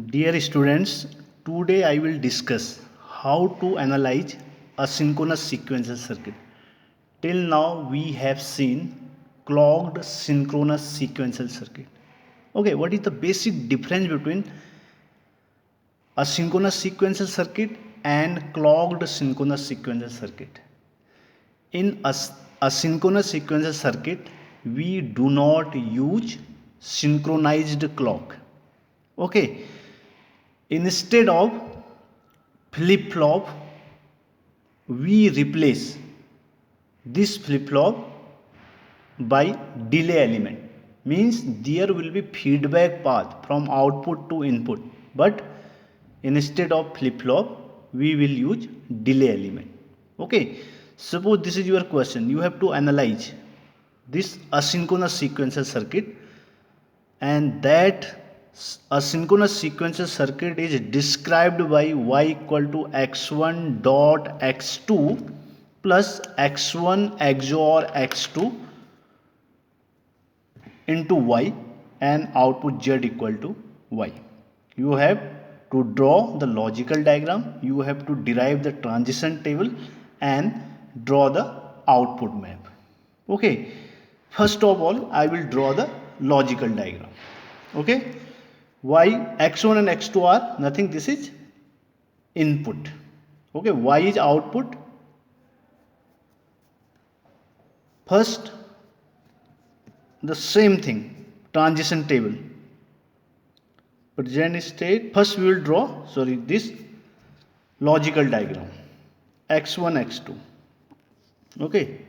Dear students, today I will discuss how to analyze a synchronous sequential circuit. Till now we have seen clocked synchronous sequential circuit. Okay, what is the basic difference between a synchronous sequential circuit and clocked synchronous sequential circuit? In a synchronous sequential circuit, we do not use synchronized clock. Okay, instead of flip flop, we replace this flip flop by delay element. Means there will be feedback path from output to input, but instead of flip flop we will use delay element. Okay, suppose this is your question, you have to analyze this asynchronous sequential circuit, and that asynchronous sequential circuit is described by y equal to x1 dot x2 plus x1 XOR x2 into y and output z equal to y. You have to draw the logical diagram, you have to derive the transition table and draw the output map. Okay, first of all I will draw the logical diagram. Okay, y x1 and x2 are nothing, this is input. Okay, y is output. First the same thing, transition table, present state. First we will draw this logical diagram, x1 x2. Okay,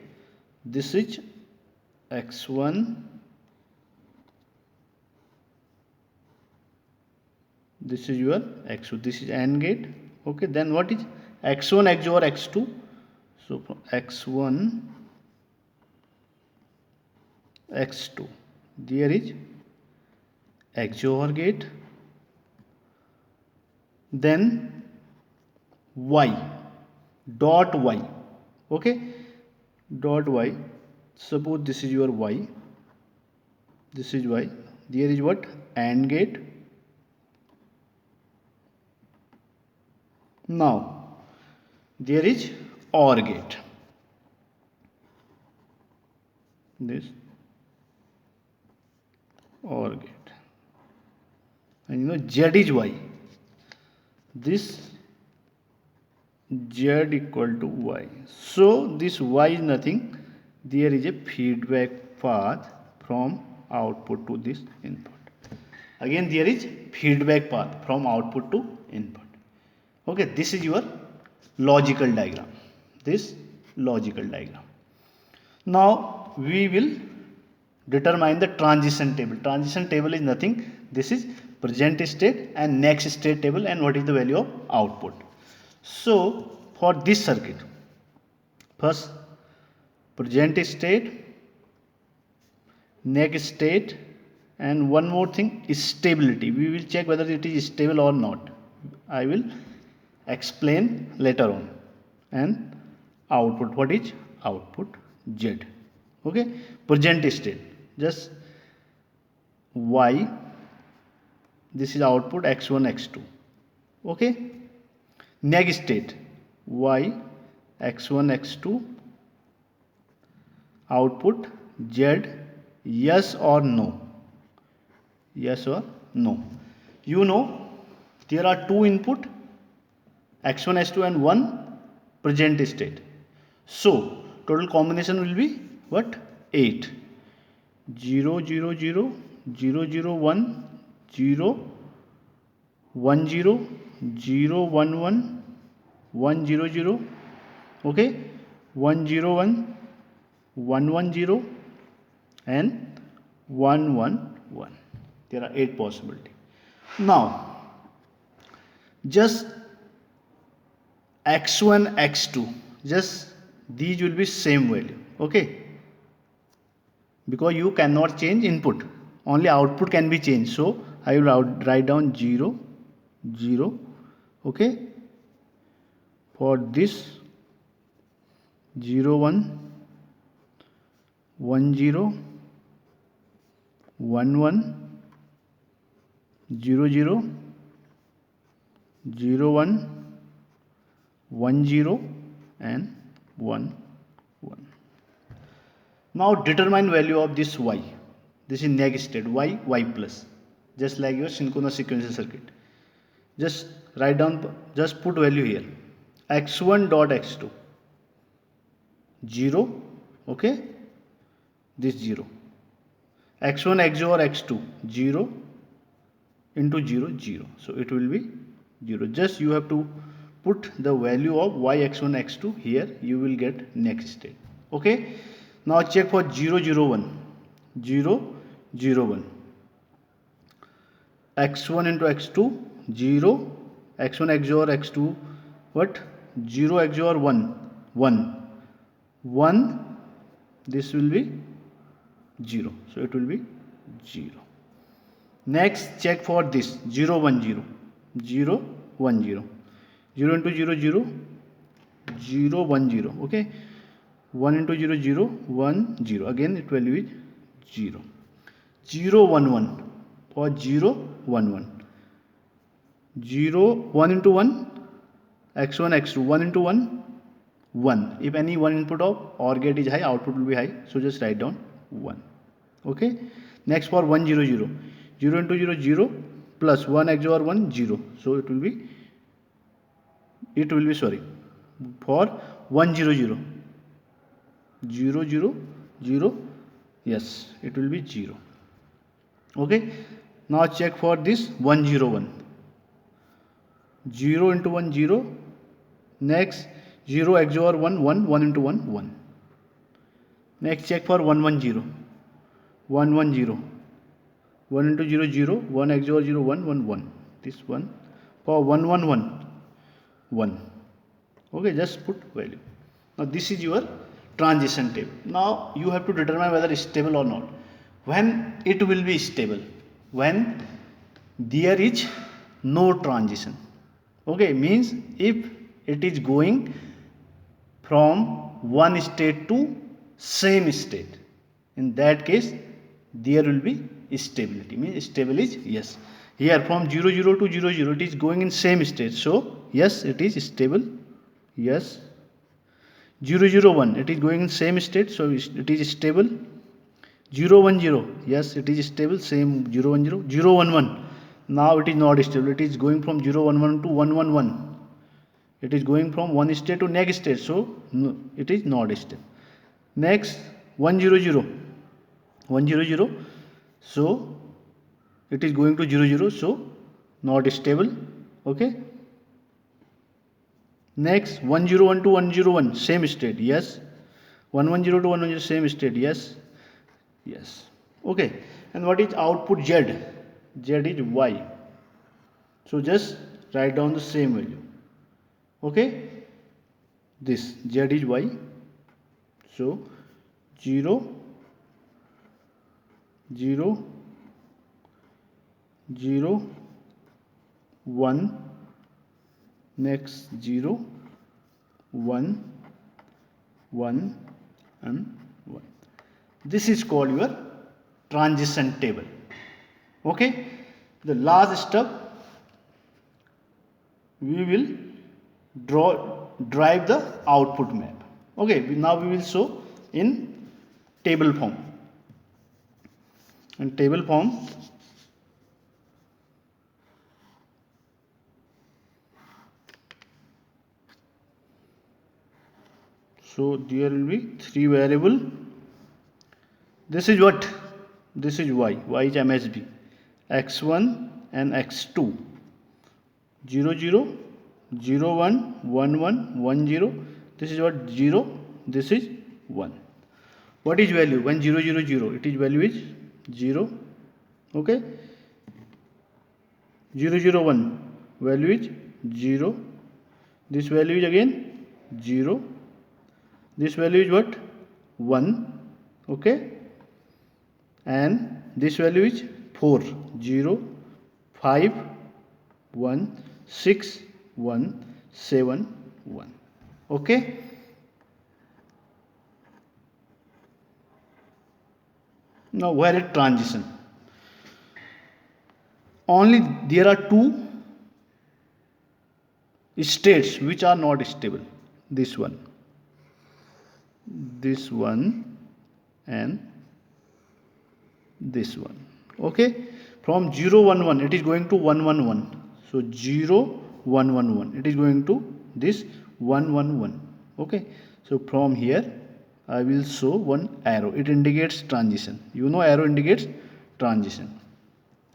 this is x1, this is your x2, this is AND gate. Okay, then what is x1 XOR x2? So from x1 x2, there is XOR gate, then y dot y. Okay, dot y, suppose this is your y, this is y, there is what, AND gate. Now there is OR gate, this OR gate, and you know z is y, this z equal to y. So this y is nothing, there is a feedback path from output to this input. Again there is feedback path from output to input. Okay, this is your logical diagram, this logical diagram. Now we will determine the transition table. Transition table is nothing, this is present state and next state table and what is the value of output. So for this circuit, first present state, next state, and one more thing is stability. We will check whether it is stable or not, I will explain later on. And output, what is output, z. Okay, present state, just y, this is output x1 x2. Okay, next state y x1 x2, output z, yes or no, yes or no. You know there are two input x1 x2 and one present state, so total combination will be what, 8, 0 0 0 0 0 1 0 1 0 0 1 1 1 0 0. Okay, 1 0 1 1 1 0 and 1 1 1. There are 8 possibilities. Now just x1 x2, just these will be same value. Okay, because you cannot change input, only output can be changed, so I will write down 0 0. Okay, for this 0 1 1 0 1 1 0 0 0 1 1 0 and 1 1. Now determine value of this y. This is next state, y plus, just like your synchronous sequential circuit. Just write down, just put value here, x1 dot x2 0, okay, this 0, x1 XOR x2 0 into 0 0, so it will be 0. Just you have to put the value of y x1 x2 here, you will get next state. Okay, now check for 0 0 1 0 0 1, x1 into x2 0, x1 XOR x2 what, 0 XOR 1 1 1, this will be 0, so it will be 0. Next check for this 0 1 0 0 1 0, 0 into 0 0 0 1 0, okay, 1 into 0 0 1 0, again it value is 0. 0 1 1 or 0 1 1, 0 1 into 1 x1 x2 1 into 1 1, if any one input of OR gate is high, output will be high, so just write down 1. Okay, next for 1 0 0 0 into 0 0 plus 1 XOR 1 0, so it will be sorry, for 1 0 0 0 0 0, yes, it will be 0. Okay, now check for this 1 0 1, 0 into 1 0, next 0 XOR 1 1, 1 into 1 1. Next check for 1 1 0 1 1 0, 1 into 0 0, 1 XOR 0 1 1 1, this one. For 1 1 1 1, okay, just put value. Now this is your transition table. Now you have to determine whether it's stable or not. When it will be stable, when there is no transition, okay, means if it is going from one state to same state, in that case there will be stability, means stable is yes. Here from 0 0 to 0 0 it is going in same state, so yes it is stable, yes. 0 0 1 it is going in same state, so it is stable. 0 1 0, yes it is stable, same 0 1 0. 0 1 1, now it is not stable, it is going from 0 1 1 to 1 1 1, it is going from one state to next state, so no, it is not stable. Next 1 0 0 1 0 0, so it is going to 0 0, so not stable. Okay, next 1 0 1 to 1 0 1, same state, yes. 1 1 0 to 1 1 0, same state, yes, yes. Okay, and what is output z? Z is y, so just write down the same value. Okay, this z is y, so 0 0 0 1, next 0 1 1 and 1. This is called your transition table. Okay, the last step we will drive the output map. Okay, now we will show in table form. In table form, so there will be three variable. This is what? This is y. Y is MSB. X1 and X2. 0 0 0 1 1 1 1 0. This is what? 0. This is 1. What is value? When 0 0 0, it is value is 0. Okay. 0 0 1, value is 0. This value is again 0. This value is what? 1. Okay, and this value is 4, 0 5 1 6 1 7 1. Okay, now where is transition? Only there are two states which are not stable. This one, and this one. Okay, from 0 1 1 it is going to 1 1 1. So 0 1 1 1 it is going to this 1 1 1. Okay, so from here I will show one arrow. It indicates transition. You know, arrow indicates transition.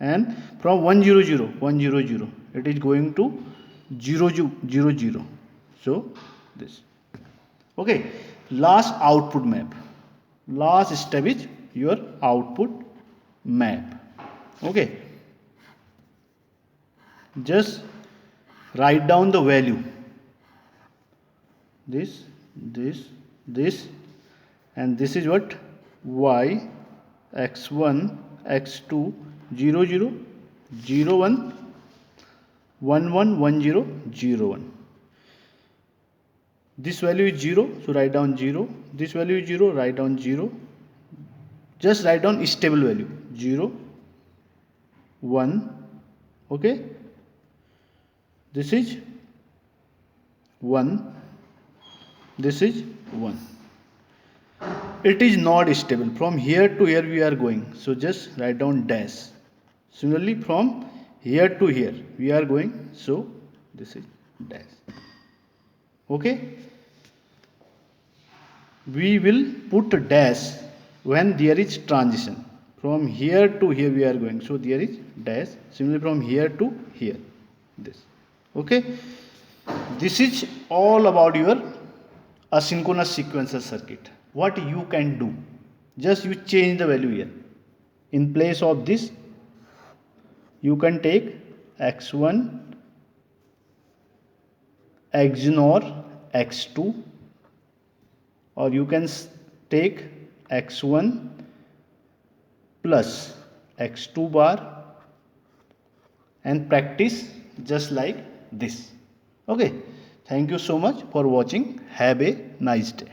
And from 1 0 0 1 0 0 it is going to 0 0 0. So this. Okay, last output map. Last step is your output map. Okay, just write down the value, this, and this is what y, x1, x2, 0 0 0 1 1 1 1 0 0 1. This value is 0, so write down 0. This value is 0, write down 0. Just write down stable value 0 1. Okay, this is 1, this is 1. It is not stable. From here to here we are going, so just write down dash. Similarly, from here to here we are going, so this is dash. Okay, we will put a dash when there is transition. From here to here we are going, so there is dash. Similarly, from here to here, this. Okay, this is all about your asynchronous sequential circuit. What you can do, just you change the value here. In place of this, you can take x1 XNOR x2, or you can take x1 plus x2 bar and practice just like this. Okay, thank you so much for watching. Have a nice day.